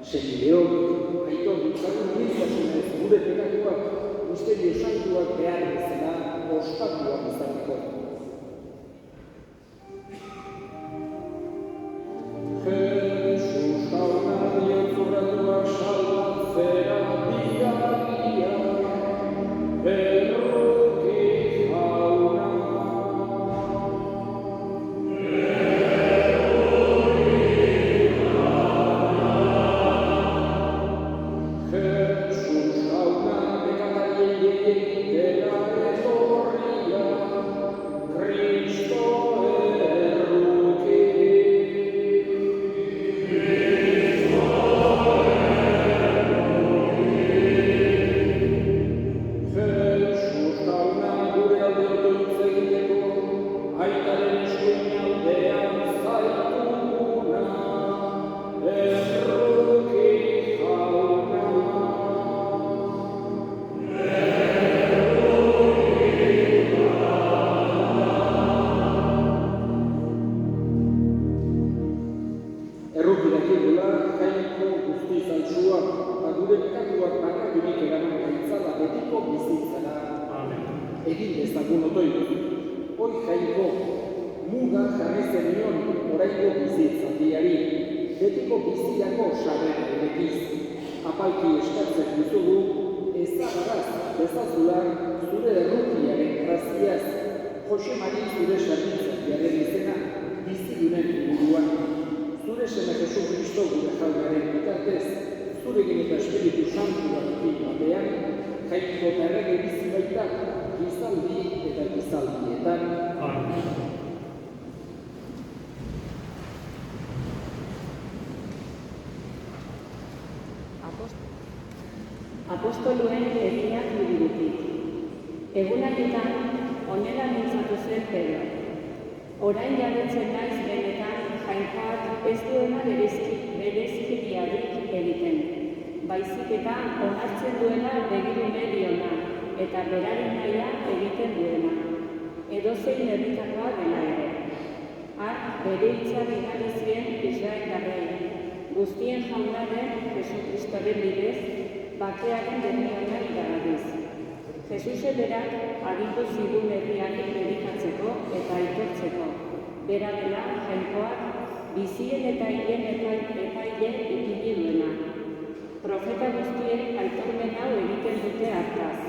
Senideok, aitor ditzagun unizasunez gure pekatuak, misterio santuak behar bezala ospatuak izateko. Jesus jauna diotzuratuak salbatzera bidaia, berroki jauna. Jesus jauna bekatarien egitera etorria, Kristo erruki. Jesus jauna gure alde otoitz egiteko, aitaren eskuin aldean zaituguna, erruki jauna. Erruki dakigula, jainko guzti zantzua, eta gure pekatuak barkaturik eraman gaitzala betiko bizitzara. Egin dezagun otoitu. Hoi jainko, muga jarri zenion oraingo bizitzaldiari, betiko bizirako sarrera erekiz. Apalki eskatzen dizugu, ezagaraz bezazula zure errukiaren graziaz, Jose Mari zure sarritzailearen izena bizidunen inguruan. Zure seme Jesu Kristo gure jaunaren bitartez, zurekin eta Espiritu Santuak batean, jainko eta errege bizi baita, gizaldi eta gizaldietan. Apostoluen eginak liburutik. Egunaretan, honela mintzatu zen Pedro. Orain jabetzen naiz benetan, jainkoak ez duena berezkiriarik egiten. Baizik eta onartzen duena begirune diona, eta beraren naia egiten duena. Edozein herritarroa dela ere. Bere hitza bidali zien Israeldarrei, guztien jauna den Jesukristoren bidez, bakearen demiona iragarriz. Jesuse berak agindu zigun herriari dedikatzeko eta aitortzeko. Bera dela jainkoak bizien eta hilen epaile ipini duena. Profeta guztiek aitormen hau egiten dute hartaz.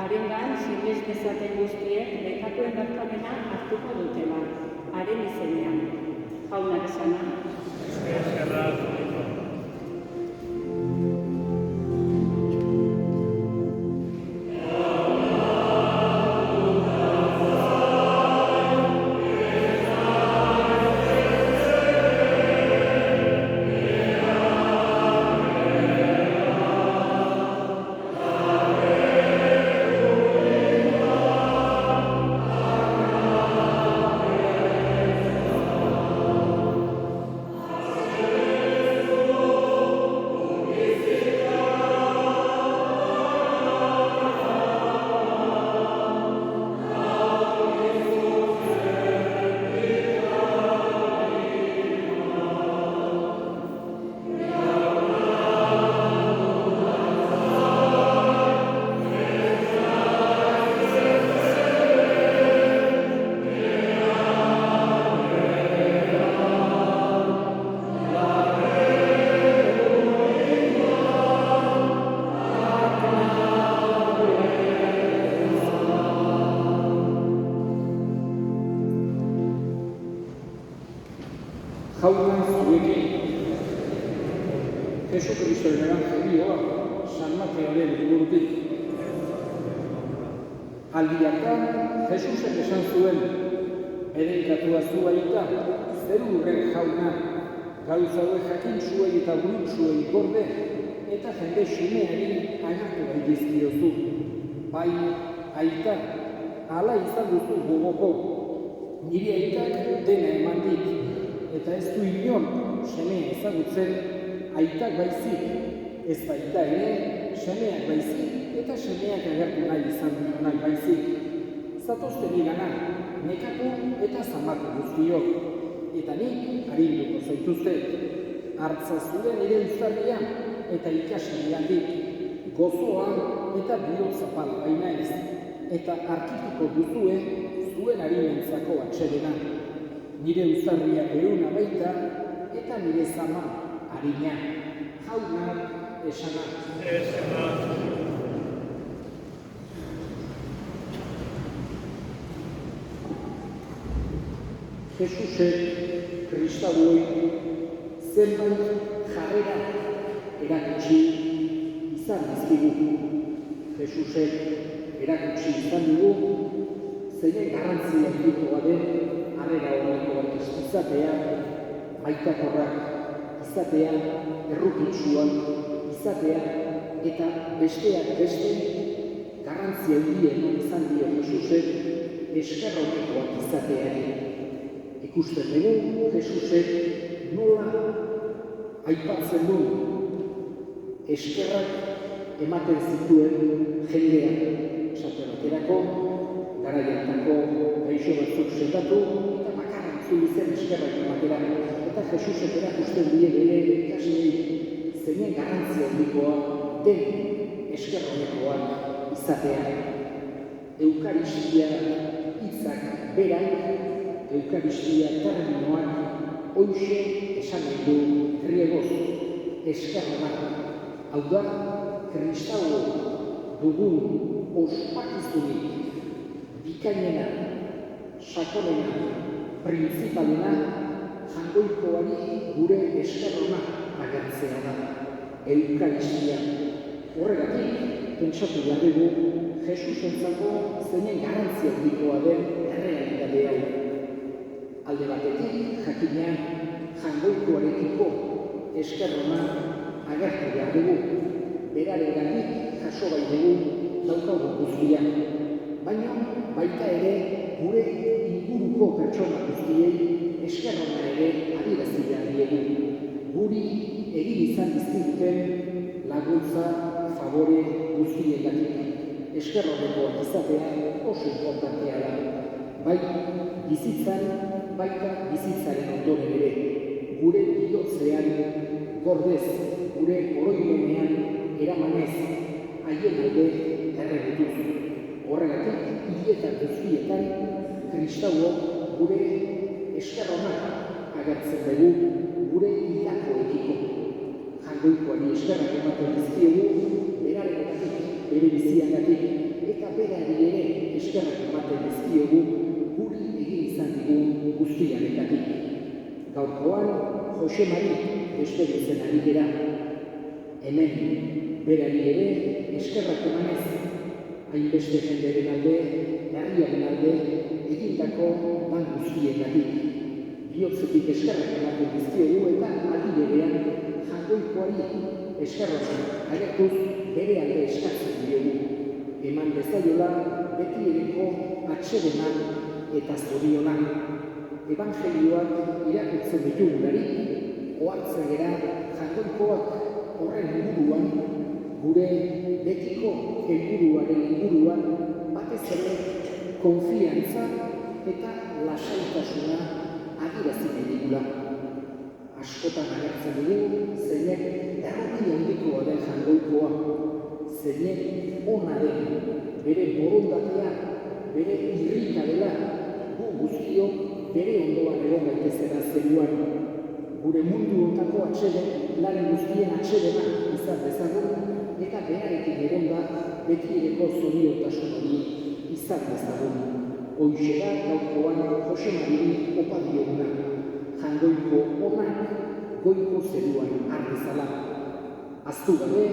Harengan sinez dezaten guztiek bekatuen barkamena hartuko dutela. Haren izenean. Jaunak esana. Jauna zuekin, Jesukristoren evangelioa, San Mateoren liburutik. Aldiakan, Jesusen esan zuen, ereikatua zu aita, zerurren jauna, gauza hauek jakin zuei eta burut zuei gorde, eta jende xumeari agertu gaitizkiozu. Bai, aita, hala izan duzu gogoko, nire aitak dena eman dit, eta ez du inon semea ezagutzen aitak baizik, ez baita ere semeak baizik eta semeak agertu nahi izan nahi baizik. Zatozte nigana, nekatu eta zamatu guztiok, eta nik arinduko zaituzte. hartza zuen nire uztarria eta ikasi nigandik, gozoa eta bihotza pala baina ez, eta arkituko duzue zuen harimentzako atsedena. Nire uztarria beruna baita eta nire zama harina, jaunak esanak. Jesusek kristauoi zenbait jarrera erakutsi izan dizkigu. Jesusek erakutsi izan dugu zeinen garrantzia handikoa den harrera horreko bat izatea, maitakorrak izatea, errukitsuak izatea eta besteak beste garrantzia handien izan dio Jesusek esker horrekoak izateari. Ikusten dugu Jesusek nola aipatzen du eskerrak ematen zituen jendeak. Esate baterako, garaiatako gaixo batzuk sendatu eta bakarra itzuli zen eskerrak ematera. Eta Jesusek erakusten die bere ikasleei zeinen garrantzia handikoa den esker honekoak izatea. Eukaristia hitzak berak, Eukaristia terminoak hoxe esan nahi du griegoz, eskerrak. Hau da, kristau dugun ospakizunik, bikainena, sakonena, printzipalena, jangoikoari gure eskerrona agertzea da. Eukaristia. Horregatik, pentsatu behar dugu, Jesusentzako zeinen garrantzia handikoa den errealitate hau. Alde batetik, jakinean, jangoikoarekiko eskerrona agertu behar dugu. Berarengandik jaso bai dugu daukagun guztia. Baina baita ere gure inguruko pertsona guztiei eskerrona ere adierazi behar diegu. Guri egin izan dizkiguten laguntza, favore guztiengatik. Eskerronekoak izatea oso importantea da. Bai bizitzan, baita bizitzaren ondoren ere. Gure bihotzean gordez, gure oroimenean eramanez, haien alde errebutuz. Horregatik, hiletan guztietan, kristauok gure eskerronak agertzen dugu gure hilakoekiko. Jangoikoari eskerrak ematen dizkiegu, berarengatik, bere biziagatik, eta berari ere eskerrak ematen dizkiegu guri egin izan digun guztiarengatik. Gaurkoan, Jose Mari despeditzen ari gera. Hemen, berari ere eskerrak emanez, hainbeste jenderen alde, herriaren alde, egindako lan guztiengatik. Bihotzetik eskerrak ematen dizkiegu eta aldi berean jangoikoari eskerrak agertuz bere alde eskatzen diogu. Eman bezaiola beti ereko atsedena eta zorionak. Evangelioak irakurtzen ditugularik, ohartzen gera jangoikoak horren inguruan, gure betiko helburuaren inguruan, batez ere konfiantza eta lasaitasuna adierazi nahi digula. Askotan agertzen dugu, zeinek erroki handikoa den jangoikoa, zeinek ona den, bere borondatea, bere irrika dela, gu guztiok bere ondoan egon gaitezena zeruan. Gure mundu ontako atseden, lan guztien atsedena izan dezagun, eta berarekin egonda beti ereko zoriotasun hori izan dezagun. Hoixe da gaurkoan Jose Mariri opa dioguna. Jangoiko onak goiko zeruan har dezala. Ahaztu gabe,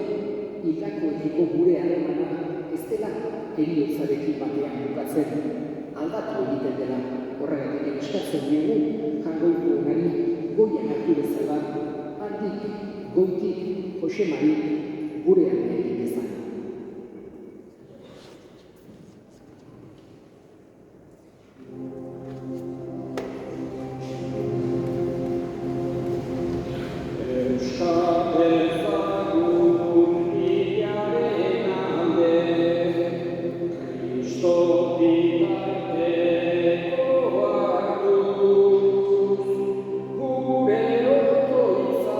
hilakoekiko gure harremana ez dela heriotzarekin batean bukatzen. Aldatu egiten dela. Horregatik eskatzen diegu jangoiko onari goian hartu bezala, handik goitik Jose Mari gurean egin dezala. Gure otoitza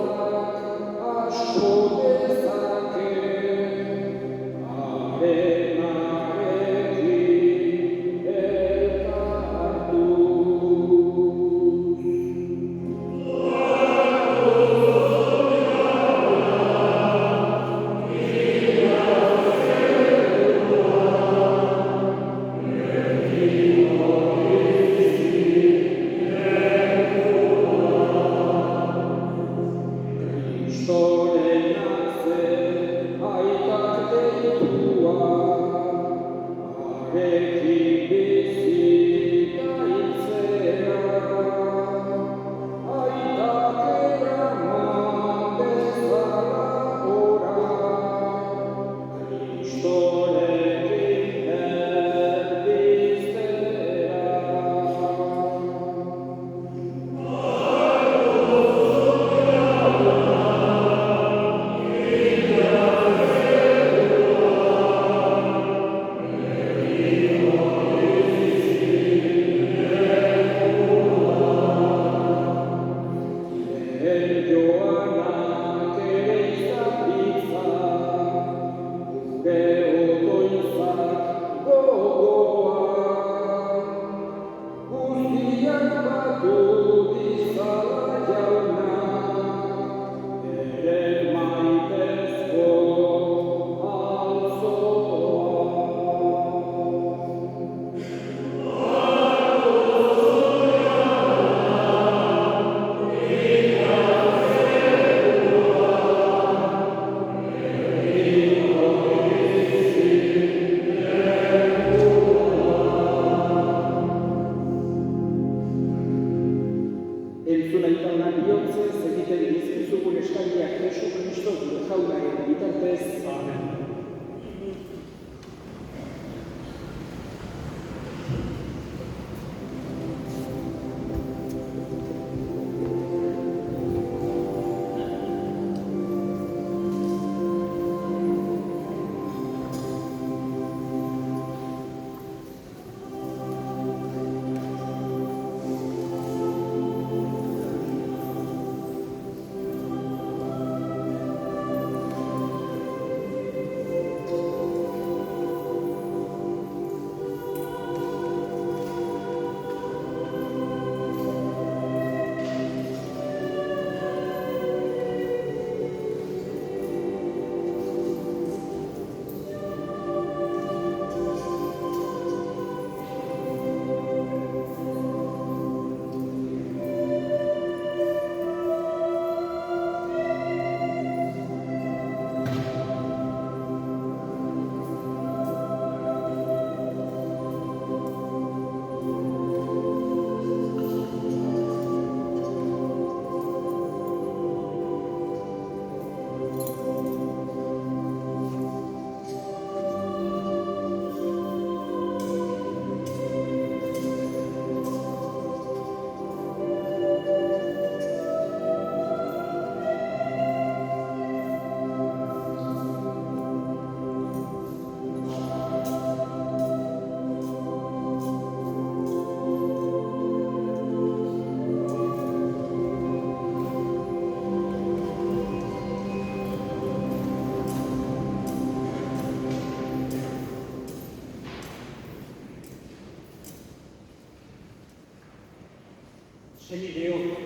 Senideok,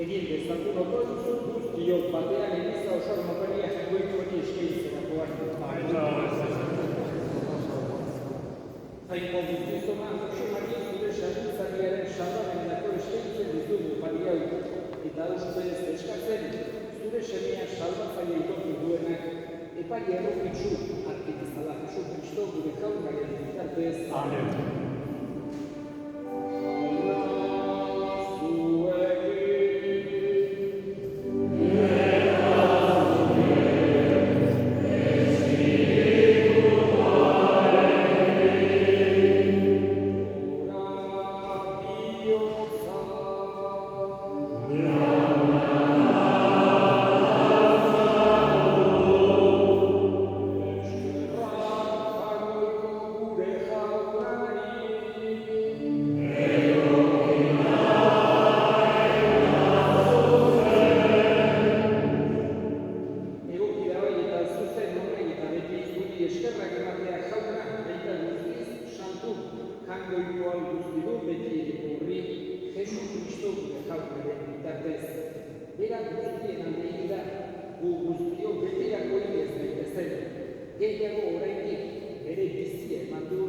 egin dezakun oposizio guztiok batean eliza oso noperia jagoiko hori eskaintzerakoan. Zainko guztizoma, Jose Maria zure sarritzariaren salbamenako eskaintzen ditugu baliau, eta ustez eskatzen, zure semea salbatzaile itoki duenak, epai errokitzu, arkitizala Jesu Kristo gure jaunaren bitartez. Amen. guztien aldeik da, gu guztio betirako ez daitezen. Gehiago oraindik ere bizia eman du,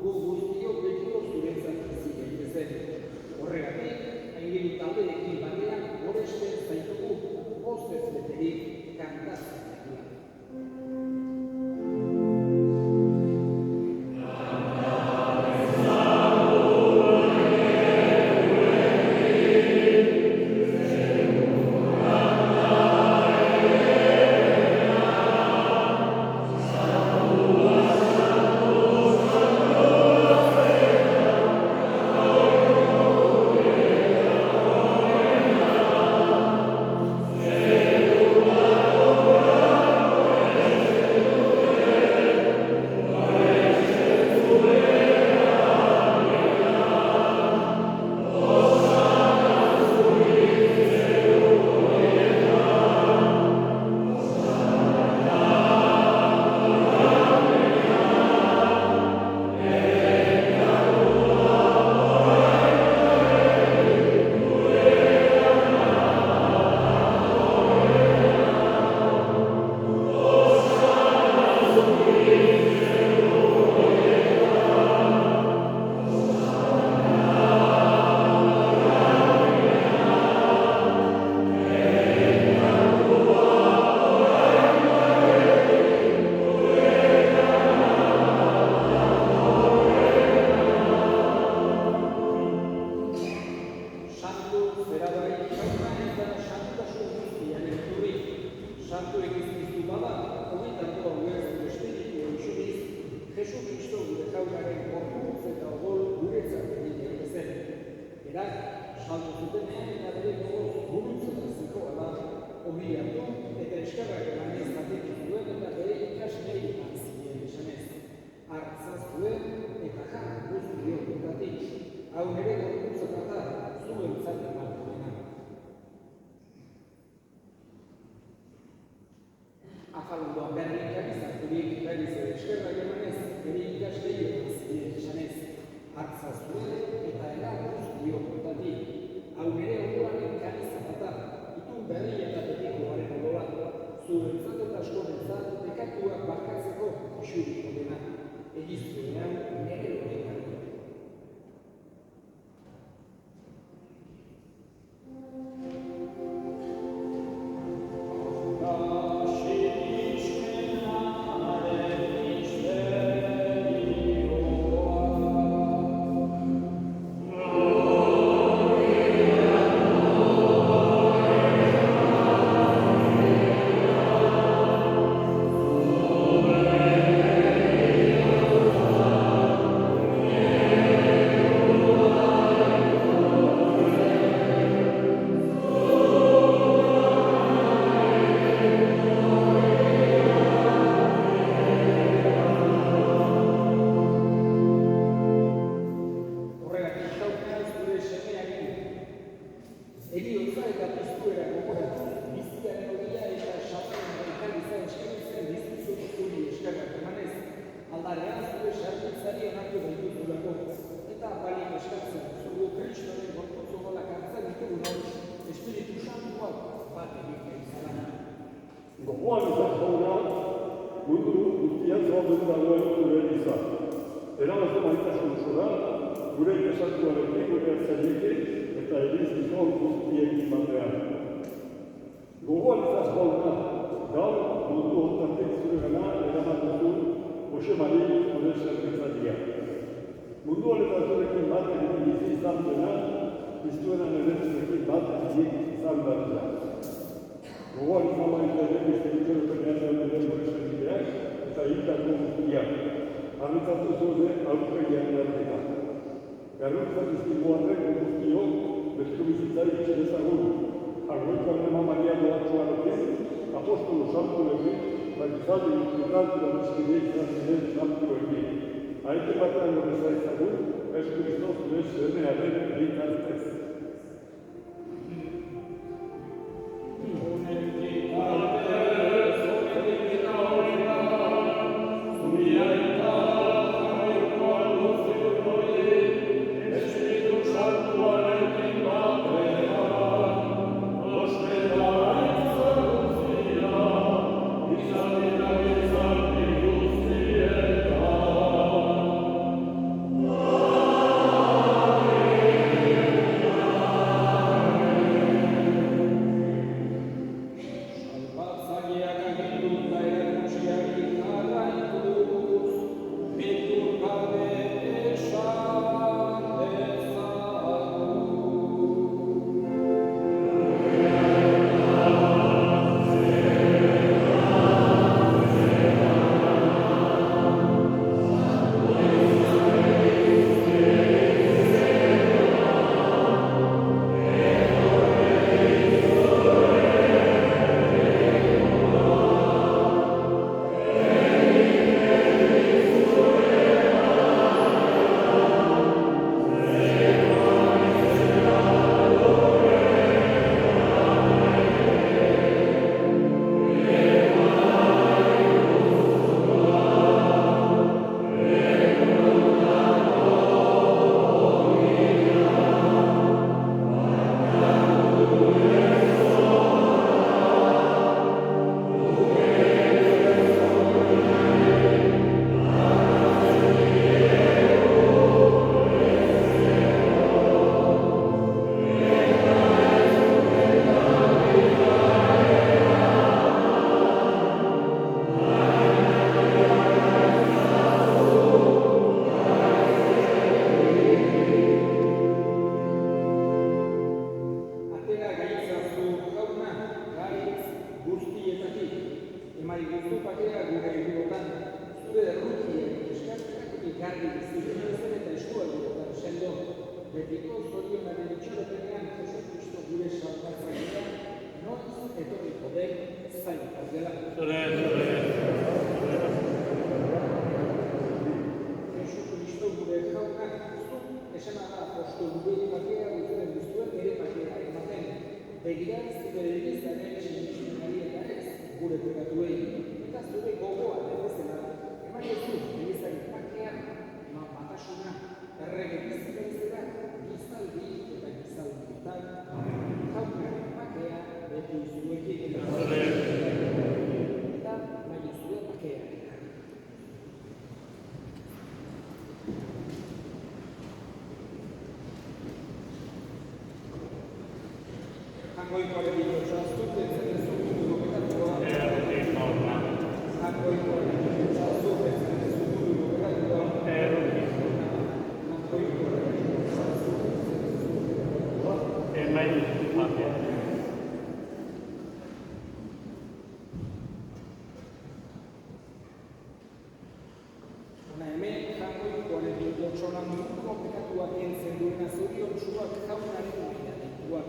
gu guztio betiko zuretzat bizi gaitezen. Horregatik, aingeru taldeekin batean goresten zaitugu, pozez beterik kantatzen. Afalondoan berrikak izarturik berriz eskerra emanez, bere ikasleio zinen esanez. Hartzazue eta eran guztio kontatik. Hau nere ondoaren kanizatata, itun berri eta betikoaren odola. Zurentzat eta askorentzat bekatuak barkatzeko isuriko dena. Egiztuenean nere horretan. Gogoan izan jauna, mundu guztian zauden dagoen gure izan. Erabazte maitasun zora, gure esatuarekin gure hartzailekin eta erizizon guztiekin batean. Gogoan izan jauna, gaur mundu hontatik zure gana eraman duzu Jose Mari gure zerbitzaria. Mundu honetan zurekin bat egin bizi izan duena, iztuenan eretzekin bat egin izan da. Gogoan izan baita ere beste dituetan ere gure zerbideak eta hildako guztiak. Arritzatu zure aurpegian erarketa. Garrutzak izkimuarrek guztiok bestu bizitzari itxerezagun. Argoikoan ema Maria Doatxoarekin, apostolo santuekin, baitizaldi institutantu da bizkide izan ziren santuekin. Aite batean horreza izagun, ez Kristos zure zenearen bitartez. Espíritu Santo, Emari guzu bakea gure egunotan, zure errukiek eskartenak ikarri ziren eta eskualdeotan sendo, betiko zorionaren itxaropenean Jesu Kristo gure salbatzailea, noiz etorriko den zailak dela. Jesu Kristo gure jaunak zu, esana da apostol gure bakea duzuen duzuen ere bakea ematen. Begira zure egizaren sinizmenari eta ez gure pekatuei, eta zure gogoa bezala, eman ezu egizaren bakea, batasuna, errege bizitza, gizaldi eta gizaldietan, jaunak bakea beti zuekin eta nahi zure bakea. Hangoikoaren bitotxa zuten zen zuburuko pekatua. Hangoikoaren bitotxa zuten zen zuburuko pekatua. Hangoikoaren bitotxa zuten zen zuburuko pekatua. Hona hemen hangoikoaren bitotxonan munduko pekatua kentzen duena zoriontsuak jaunaren oinarrituak.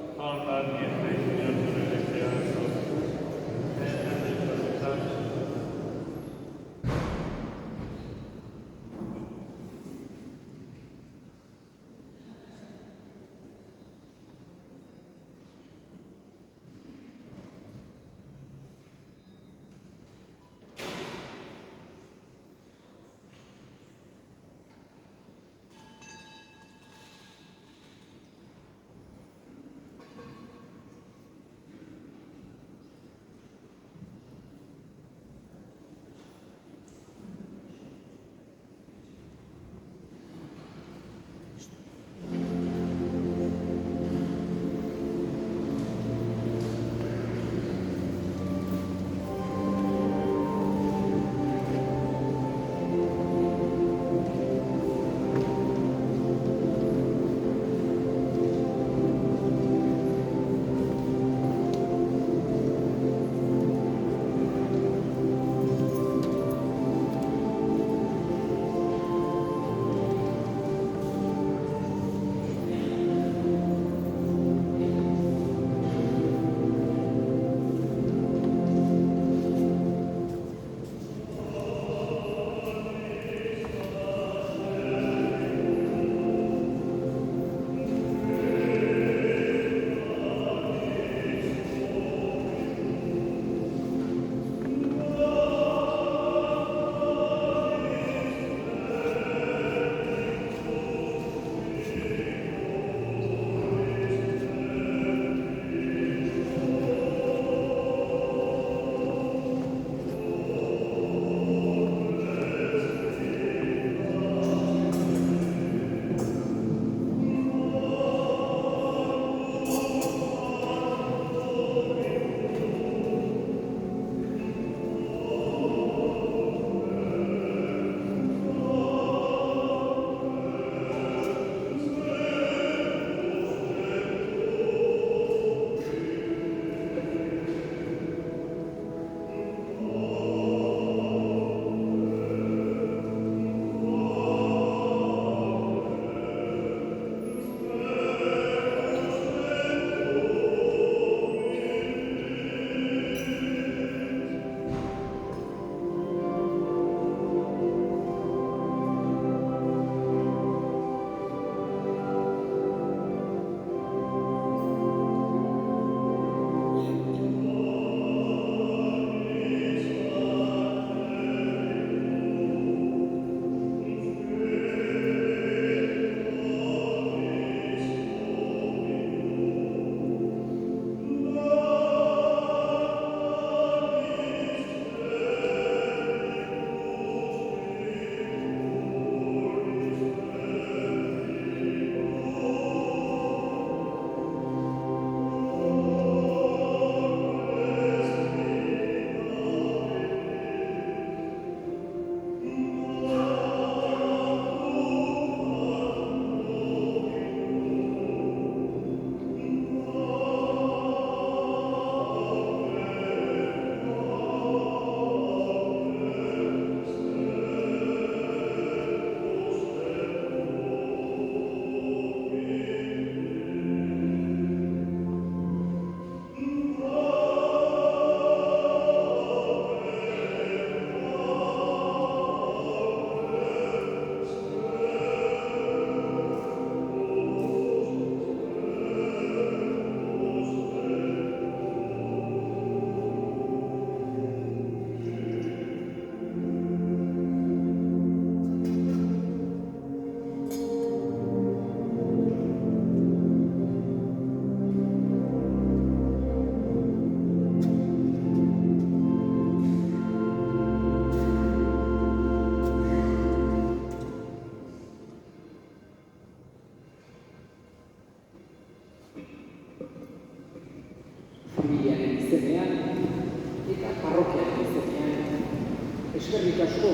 Eskerrik asko,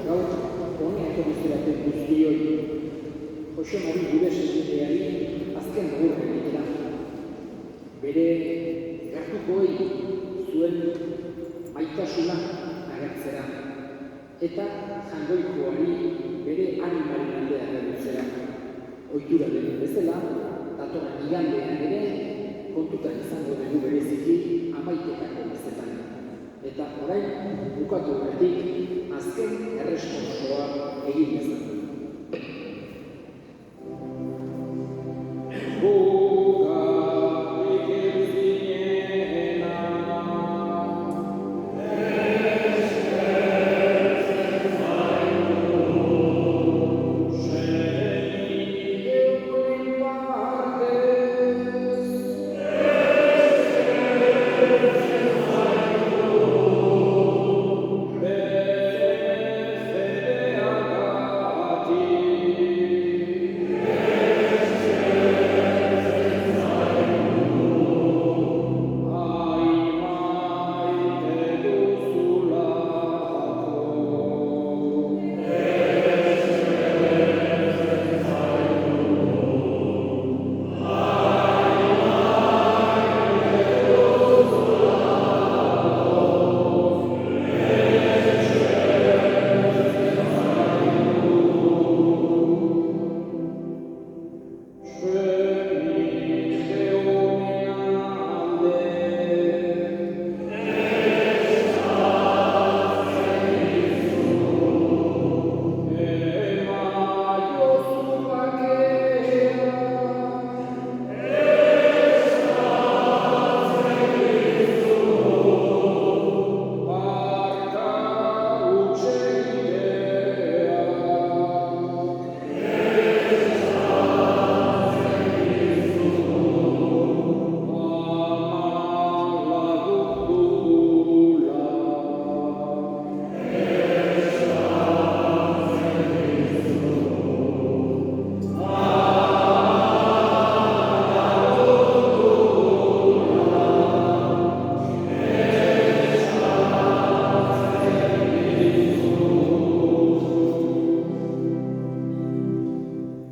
gaur honi etorri zeraten guztioi. Jose Mari gure senideari azken agurra egitera. Bere gertukoei zuen maitasuna agertzera. Eta jangoikoari bere animaren aldea agertzera. Ohitura den bezala, datorren igandean ere, kontutan izango dugu bereziki hamaiketako bezetan. Eta orain, bukatu horretik, azken erresponsoa egin dezagun.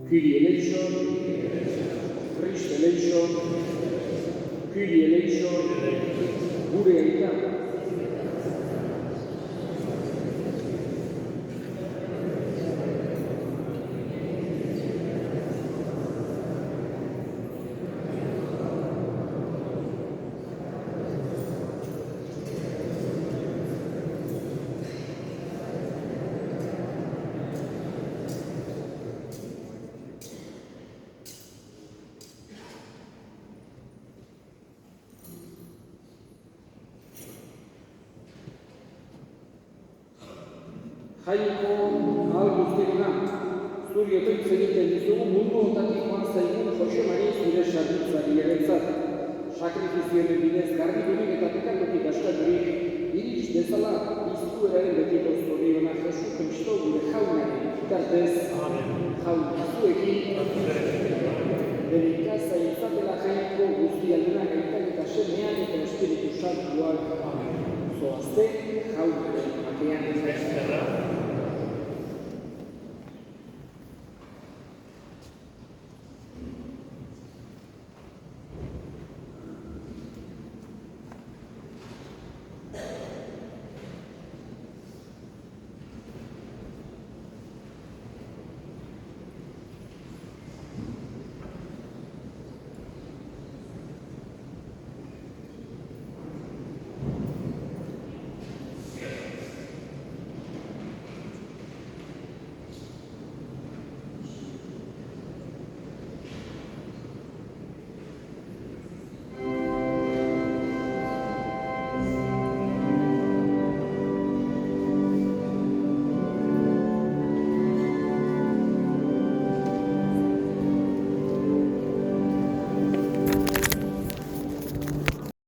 Kyrie eleison, Christ eleison, Kyrie eleison, gure aita. Jaiko ahal guztiena, zuri otoitz egiten dizugu mundu ontatik joan zaigun Jose Mari zure sarritzari eretzat. Sakrifizioen bidez garbidurik eta pekatutik askaturik, iriz bezala iztueraren betiko zoriona Jesu Kristo gure jaunaren bitartez, jaun zuekin, bere ikaza izatela jaiko guzti aldena gaitak eta semean eta espiritu santuak. Zoazte, jaun